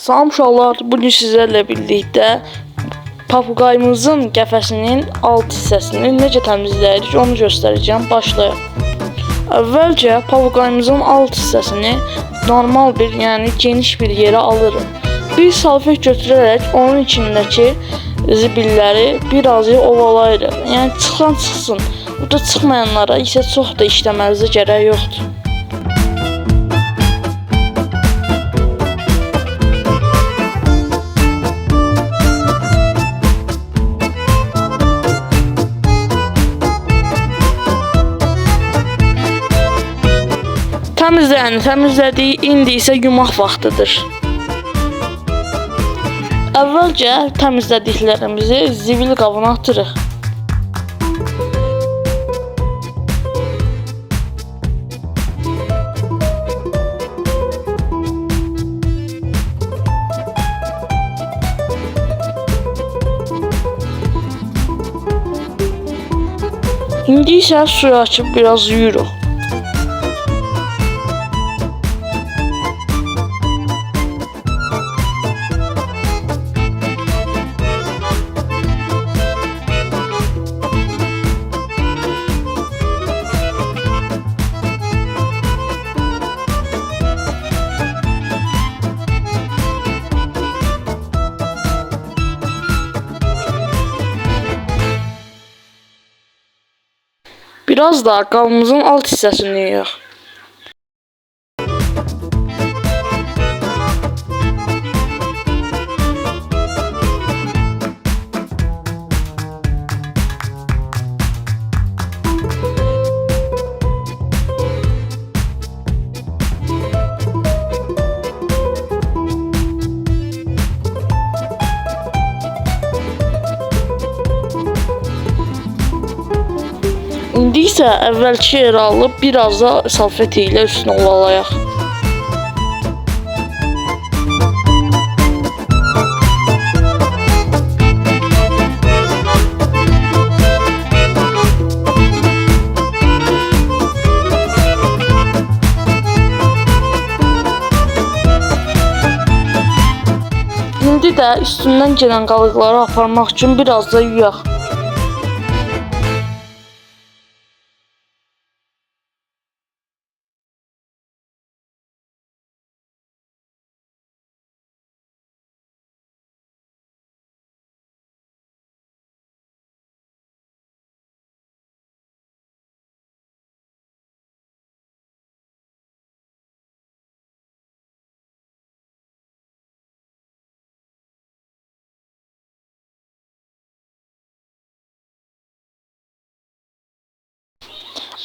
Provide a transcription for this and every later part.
Salam uşaqlar, bugün sizlərlə birlikdə papuqayımızın qəfəsinin alt hissəsini necə təmizləyirik onu göstərəcəm. Başlayaq. Əvvəlcə papuqayımızın alt hissəsini normal bir, yəni geniş bir yerə alırıq. Bir salfet götürərək onun içindəki zibilləri birazcık ovalayırıq. Yəni çıxan çıxsın. Burada çıxmayanlara isə çox da işləmənizə gərək yoxdur. Təmizlədik, indi isə yumaq vaxtıdır. Əvvəlcə təmizlədiklərimizi zibil qabına atırıq. İndi isə suyu açıb biraz yuyuruq. Biraz da qabımızın alt hissəsini yuyaq. İndi isə əvvəlki yeri alıb biraz da salfet ilə üstünə ovalayaq. İndi də üstündən gələn qalıqları aparmaq üçün biraz da yuyaq.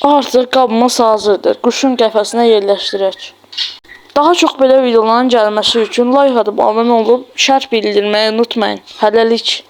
Artıq qabımız hazırdır. Quşun qəfəsinə yerləşdirək. Daha çox belə videoların gəlməsi üçün like atıb abunə olub şərh bildirməyi unutmayın. Hələlik.